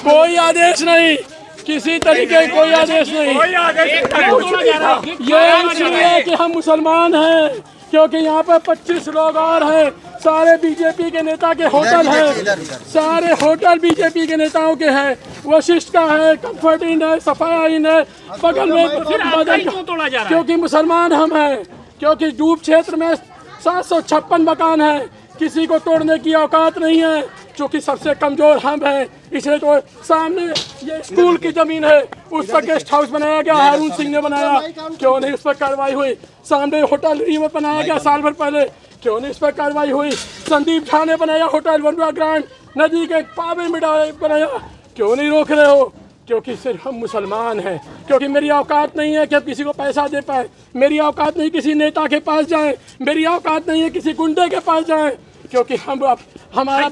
कोई आदेश नहीं, किसी तरीके कोई आदेश नहीं। ये इसलिए कि हम मुसलमान हैं, क्योंकि यहाँ पर 25 लोग और हैं, सारे बीजेपी के नेता के होटल हैं, सारे होटल बीजेपी के नेताओं के हैं। वशिष्ठ का है, कंफर्ट इन है, सफाया इन है, बगल में क्योंकि मुसलमान हम हैं, क्योंकि डूब क्षेत्र में 756 मकान हैं, किसी को तोड़ने की औकात नहीं है, क्योंकि सबसे कमजोर हम हैं। इसलिए तो सामने ये स्कूल की जमीन है, उस पर गेस्ट हाउस बनाया गया, हारून सिंह ने बनाया, क्यों नहीं उस पर कार्रवाई हुई। सामने होटल रिवर बनाया गया साल भर पहले, क्यों नहीं इस पर कार्रवाई हुई। संदीप झा ने बनाया होटल वनवा ग्रांड नदी के पावे में बनाया, क्यों नहीं रोक रहे हो। क्योंकि सिर्फ हम मुसलमान हैं, क्योंकि मेरी औकात नहीं है कि अब किसी को पैसा दे पाए, मेरी औकात नहीं किसी नेता के पास जाएं, मेरी औकात नहीं है किसी गुंडे के पास जाएं, क्योंकि हमारा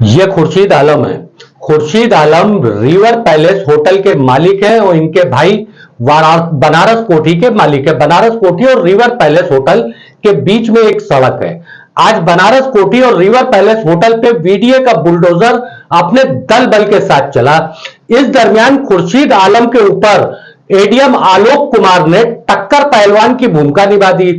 ये खुर्शीद आलम है। Khurshid Alam river palace hotel के मालिक हैं और इनके भाई बनारस कोठी के मालिक है। बनारस कोठी और रिवर पैलेस होटल के बीच में एक सड़क है। आज बनारस कोठी और रिवर पैलेस होटल पे वीडीए का बुलडोजर अपने दल बल के साथ चला। इस दरमियान खुर्शीद आलम के ऊपर एडीएम आलोक कुमार ने टक्कर पहलवान की भूमिका निभा दी।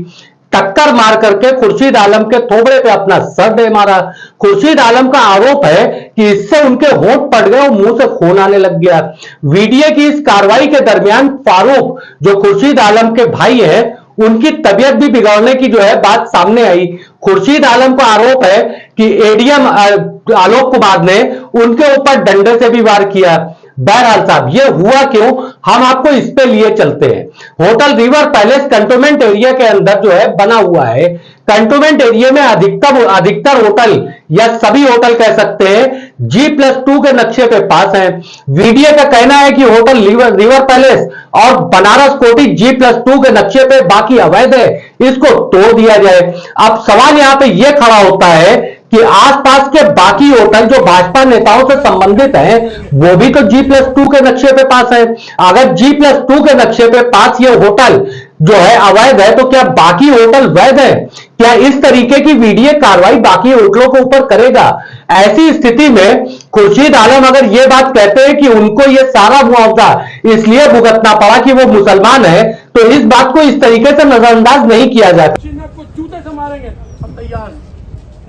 टक्कर मार करके खुर्शीद आलम के थोबड़े पे अपना सर दे मारा। खुर्शीद आलम का आरोप है कि इससे उनके होंठ पड़ गए और मुंह से खून आने लग गया। वीडीए की इस कार्रवाई के दरमियान फारूक, जो खुर्शीद आलम के भाई हैं, उनकी तबीयत भी बिगड़ने की जो है बात सामने आई। खुर्शीद आलम का आरोप है कि एडीएम आलोक कुमार ने उनके ऊपर डंडे से भी वार किया। बहरहाल साहब, ये हुआ क्यों, हम आपको इस पे लिए चलते हैं। Hotel river palace cantonment area के अंदर जो है बना हुआ है। कंटोनमेंट एरिया में अधिकतर होटल या सभी होटल कह सकते हैं G+2 के नक्शे पे पास हैं। वीडीए का कहना है कि होटल रिवर पैलेस और बनारस कोठी G+2 के नक्शे पे, बाकी अवैध है, इसको तोड़ दिया जाए। अब सवाल यहां पे यह खड़ा होता है कि आसपास के बाकी होटल जो भाजपा नेताओं से संबंधित हैं, वो भी तो G+2 के नक्शे पे पास है। अगर G+2 के नक्शे पे पास ये होटल जो है अवैध है, तो क्या बाकी होटल वैध है? क्या इस तरीके की वीडियो कार्रवाई बाकी होटलों के ऊपर करेगा? ऐसी स्थिति में खुर्शीद आलम अगर ये बात कहते हैं कि उनको ये सारा मुआवजा इसलिए भुगतना पड़ा कि वो मुसलमान है, तो इस बात को इस तरीके से नजरअंदाज नहीं किया जाता। जूते से मारेंगे, हम तैयार हैं,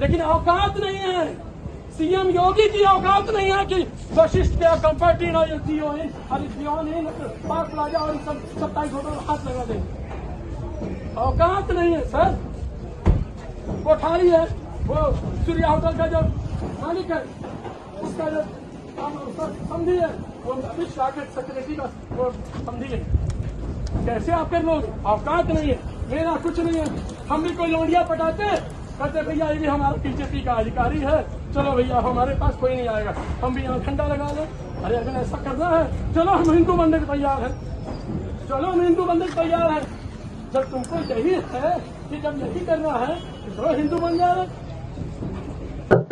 लेकिन औकात नहीं है। सीएम योगी की औकात नहीं है कि वशिष्ठ के कंफर्ट इन और पार्क प्लाजा और 27 होटल हाथ लगा दें। औकात नहीं है सर। कोठारी है, वो सूर्या होटल का जो मालिक है, उसका जो समझी है, वो सेक्रेटरी का वो समझी है। कैसे आपके लोग, औकात नहीं है, मेरा कुछ नहीं है। हम भी कोई लौंडिया पटाते कहते भैया ये भी हमारा बीजेपी का अधिकारी है, चलो भैया हमारे पास कोई नहीं आएगा, हम भी यहाँ झंडा लगा लें। अरे अगर ऐसा करना है, चलो हम हिंदू बनने को तैयार हैं, चलो हम हिंदू बनने को तैयार हैं। जब तुमको यही है कि जब यही करना है तो चलो हिंदू बन जा रहे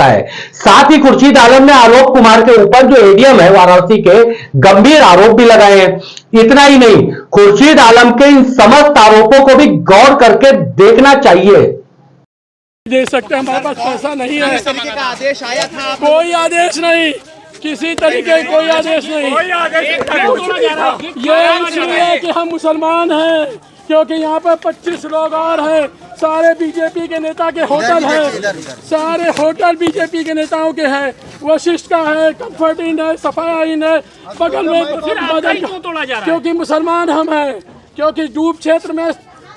है। साथ ही खुर्शीद आलम ने आलोक कुमार के ऊपर जो एडीएम है वाराणसी के, गंभीर आरोप भी लगाए हैं। इतना ही नहीं, खुर्शीद आलम के इन समस्त आरोपों को भी गौर करके देखना चाहिए। दे सकते, हमारे पास पैसा नहीं है। किस तरीके का आदेश आया था? कोई आदेश नहीं, किसी तरीके कोई आदेश नहीं। ये इसलिए कि हम मुसलमान हैं, क्योंकि यहाँ पर 25 लोग और हैं, सारे बीजेपी के नेता के होटल हैं, सारे होटल बीजेपी के नेताओं के हैं। वशिष्ठ का है, कंफर्ट इन है, सफाया इन है, बगल में क्योंकि मुसलमान हम हैं, क्योंकि डूब क्षेत्र में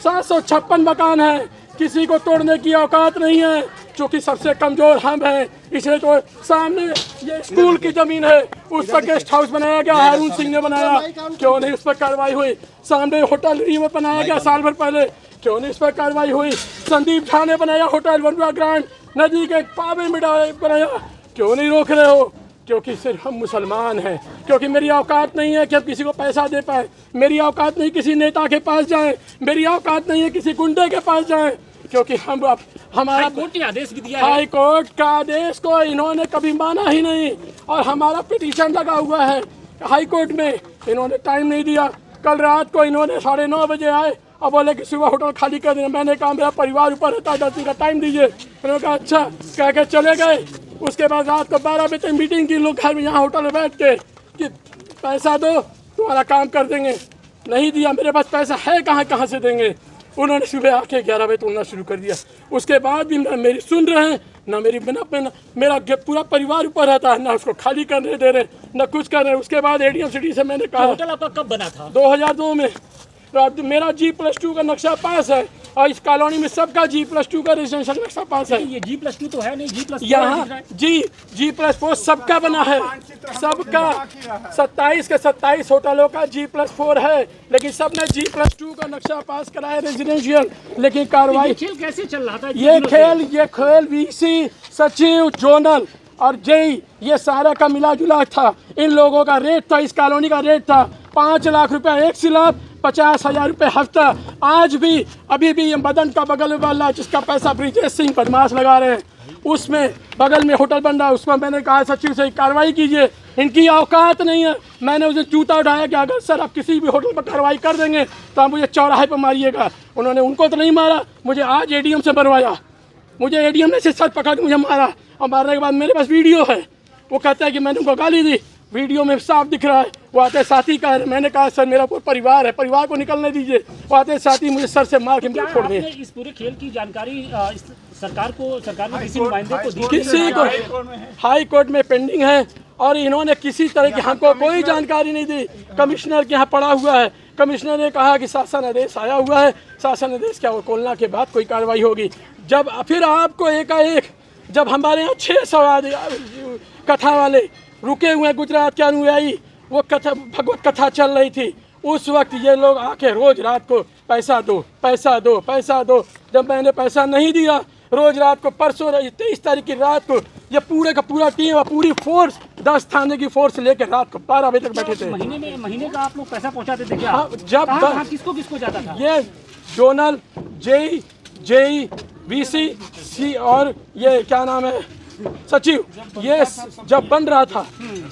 756 मकान हैं, किसी को तोड़ने की औकात नहीं है, क्योंकि सबसे कमजोर हम हैं। इसलिए तो सामने ये स्कूल की जमीन है, उस पर गेस्ट हाउस बनाया गया, हारून सिंह ने बनाया, क्यों नहीं उस पर कार्रवाई हुई। सामने होटल रिवर बनाया गया साल भर पहले, क्यों नहीं इस पर कार्रवाई हुई। संदीप झा ने बनाया होटल वनवा ग्रांड नदी के पावे में बनाया, क्यों नहीं रोक रहे हो। क्योंकि सिर्फ हम मुसलमान हैं, क्योंकि मेरी औकात नहीं है कि अब किसी को पैसा दे पाए, मेरी औकात नहीं किसी नेता के पास जाएं, मेरी औकात नहीं है किसी गुंडे के पास जाएं, क्योंकि हमारा कोर्ट ने आदेश भी दिया है। हाई कोर्ट का आदेश को इन्होंने कभी माना ही नहीं, और हमारा पिटीशन लगा हुआ है हाई कोर्ट में, इन्होंने टाइम नहीं दिया। कल रात को इन्होंने 9:30 बजे आए और बोले कि सुबह होटल खाली कर देना। मैंने कहा मेरा परिवार ऊपर रहता है, 10 दिन का टाइम दीजिए। उन्होंने कहा अच्छा, कह के चले गए। उसके बाद रात को 12 बजे तक मीटिंग की लोग घर में यहाँ होटल में बैठ के कि पैसा दो तुम्हारा काम कर देंगे। नहीं दिया, मेरे पास पैसा है कहाँ से देंगे। उन्होंने सुबह आके 11 बजे तोड़ना शुरू कर दिया। उसके बाद भी ना मेरी सुन रहे हैं, ना मेरी मेरा पूरा परिवार ऊपर रहता है, ना उसको खाली करने दे रहे, ना कुछ कर रहे। उसके बाद एडीएम सिटी से मैंने कहा, होटल आपका कब बना था? 2002 में। मेरा G+2 का नक्शा पास है और इस कॉलोनी में सबका G+2 का रेजिडेंशियल नक्शा पास है। ये G+2 तो है नहीं, G+4 यहाँ G+4 सबका बना है, सबका 27 के 27 होटलों का G+4 है, लेकिन सबने G+2 का नक्शा पास कराया रेजिडेंशियल। लेकिन कार्रवाई ये खेल कैसे चल रहा था? ये खेल VC, सचिव, जोनल और जेई ये सारा का मिला जुला था। इन लोगों का रेट था, इस कॉलोनी का रेट था 5 लाख रुपए एक स्लैब, 50,000 रुपये हफ्ता। आज भी अभी भी ये मदन का बगल वाला जिसका पैसा ब्रिजेश सिंह बदमाश लगा रहे हैं, उसमें बगल में होटल बन रहा है, उसमें मैंने कहा सचिव से कार्रवाई कीजिए, इनकी औकात नहीं है। मैंने उसे जूता उठाया कि अगर सर आप किसी भी होटल पर कार्रवाई कर देंगे तो आप मुझे चौराहे पर मारिएगा। उन्होंने उनको तो नहीं मारा, मुझे आज एडीएम से मरवाया। मुझे एडीएम ने सर पकड़ के मुझे मारा और मारने के बाद मेरे पास वीडियो है। वो कहता है कि मैंने उनको गाली दी, वीडियो में साफ दिख रहा है। वो आते साथी का है, मैंने कहा सर मेरा पूरा परिवार है, परिवार को निकलने दीजिए। वो आते साथी मुझे सर से मार के मुझे छोड़ दिए। इस पूरे खेल की जानकारी सरकार ने किसी नुमाइंदे को दी? किसी को हाई कोर्ट में पेंडिंग है और इन्होंने किसी तरह की हमको कोई जानकारी नहीं दी। कमिश्नर के यहाँ पड़ा हुआ है, कमिश्नर ने कहा कि शासन आदेश आया हुआ है, शासन आदेश क्या खोलना के बाद कोई कार्रवाई होगी। जब फिर आपको एकाएक जब हमारे यहाँ 600 कथा वाले रुके हुए गुजरात के अनुयायी, वो कथा भगवत कथा चल रही थी, उस वक्त ये लोग आके रोज रात को पैसा दो पैसा दो पैसा दो। जब मैंने पैसा नहीं दिया, रोज रात को परसों 23 तारीख की रात को ये पूरे का पूरा टीम और पूरी फोर्स 10 थाने की फोर्स लेकर रात को 12 बजे तक बैठे थे। महीने का आप लोग पैसा पहुंचाते थे क्या? हाँ, जब किसको जाता था? ये जोनल, जेई, VC और ये क्या नाम है सचिव, ये जब बन रहा था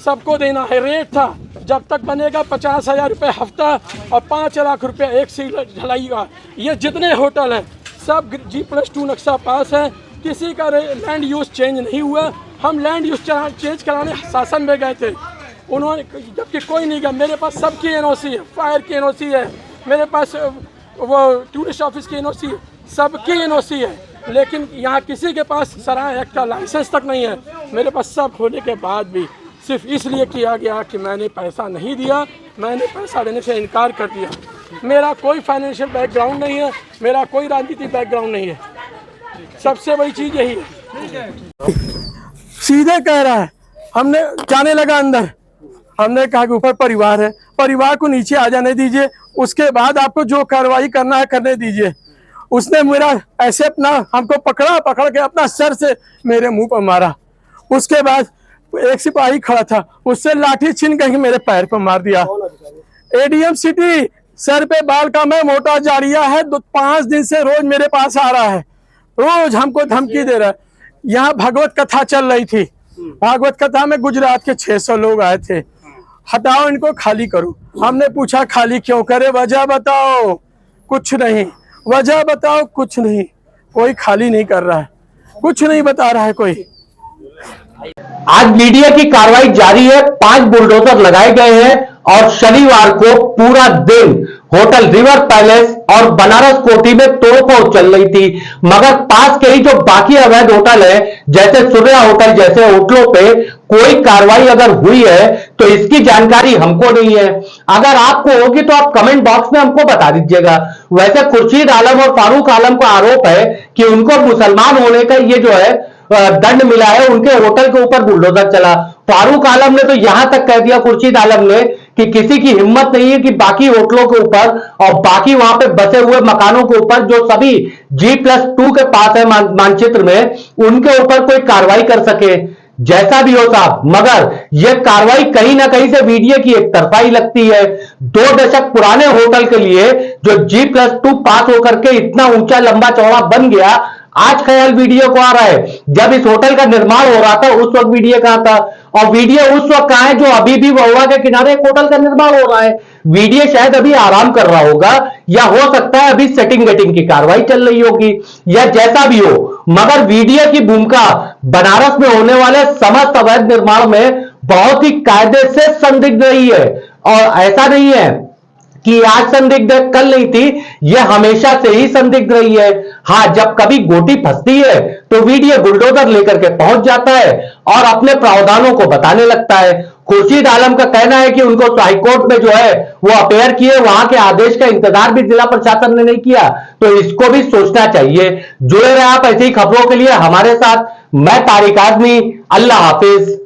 सबको देना है। रेट था जब तक बनेगा 50,000 रुपये हफ्ता और 5 लाख रुपये एक सीट ढलाई का। ये जितने होटल हैं सब G+2 नक्शा पास है, किसी का लैंड यूज़ चेंज नहीं हुआ। हम लैंड यूज़ चेंज कराने शासन में गए थे, उन्होंने जबकि कोई नहीं गया। मेरे पास सबकी NOC है, फायर की NOC है, मेरे पास वो टूरिस्ट ऑफिस की NOC है, सबकी NOC है, लेकिन यहाँ किसी के पास सराय एक्ट का लाइसेंस तक नहीं है। मेरे पास सब होने के बाद भी सिर्फ इसलिए किया गया कि मैंने पैसा नहीं दिया, मैंने पैसा देने से इनकार कर दिया। मेरा कोई फाइनेंशियल बैकग्राउंड नहीं है, मेरा कोई राजनीतिक बैकग्राउंड नहीं है। सबसे बड़ी चीज़ यही है। सीधे कह रहा है, हमने जाने लगा अंदर, हमने कहा कि ऊपर परिवार है, परिवार को नीचे आ जाने दीजिए, उसके बाद आपको जो कार्रवाई करना है करने दीजिए। उसने मेरा ऐसे अपना हमको पकड़ के अपना सर से मेरे मुंह पर मारा। उसके बाद एक सिपाही खड़ा था, उससे लाठी छीन के मेरे पैर पर मार दिया। एडीएम सिटी सर पे बाल का मैं मोटा जारिया है, 5 दिन से रोज मेरे पास आ रहा है, रोज हमको धमकी दे रहा है। यहाँ भगवत कथा चल रही थी, भागवत कथा में गुजरात के 600 लोग आए थे। हटाओ इनको, खाली करो। हमने पूछा खाली क्यों करे, वजह बताओ। कुछ नहीं, वजह बताओ, कुछ नहीं। कोई खाली नहीं कर रहा है, कुछ नहीं बता रहा है कोई। आज मीडिया की कार्रवाई जारी है, 5 बुलडोजर लगाए गए हैं और शनिवार को पूरा दिन होटल रिवर पैलेस और बनारस कोठी में तोड़फोड़ चल रही थी। मगर पास के ही जो बाकी अवैध होटल है, जैसे सूर्या होटल जैसे होटलों पे कोई कार्रवाई अगर हुई है तो इसकी जानकारी हमको नहीं है। अगर आपको होगी तो आप कमेंट बॉक्स में हमको बता दीजिएगा। वैसे खुर्शीद आलम और फारूक आलम का आरोप है कि उनको मुसलमान होने का ये जो है दंड मिला है, उनके होटल के ऊपर बुलडोजर चला। फारूक आलम ने तो यहां तक कह दिया, खुर्शीद आलम ने, कि किसी की हिम्मत नहीं है कि बाकी होटलों के ऊपर और बाकी वहां पे बसे हुए मकानों के ऊपर जो सभी G+2 के पास है मानचित्र में, उनके ऊपर कोई कार्रवाई कर सके। जैसा भी हो साहब, मगर यह कार्रवाई कहीं ना कहीं से मीडिया की एक तरफाई लगती है। 2 दशक पुराने होटल के लिए जो G+2 पास होकर के इतना ऊंचा लंबा चौड़ा बन गया, आज ख्याल वीडियो को आ रहा है। जब इस होटल का निर्माण हो रहा था उस वक्त वीडियो कहां था, और वीडियो उस वक्त कहां है जो अभी भी महुआ के किनारे एक होटल का निर्माण हो रहा है। वीडियो शायद अभी आराम कर रहा होगा, या हो सकता है अभी सेटिंग वेटिंग की कार्रवाई चल रही होगी, या जैसा भी हो मगर वीडियो की भूमिका बनारस में होने वाले समस्त अवैध निर्माण में बहुत ही कायदे से संदिग्ध रही है। और ऐसा नहीं है कि आज संदिग्ध कल नहीं थी, यह हमेशा से ही संदिग्ध रही है। हां, जब कभी गोटी फंसती है तो वीडियो बुलडोजर लेकर के पहुंच जाता है और अपने प्रावधानों को बताने लगता है। खुर्शीद आलम का कहना है कि उनको हाईकोर्ट में जो है वो अपेयर किए, वहां के आदेश का इंतजार भी जिला प्रशासन ने नहीं किया, तो इसको भी सोचना चाहिए। जुड़े रहे आप ऐसी खबरों के लिए हमारे साथ। मैं तारिक आजमी, अल्लाह हाफिज।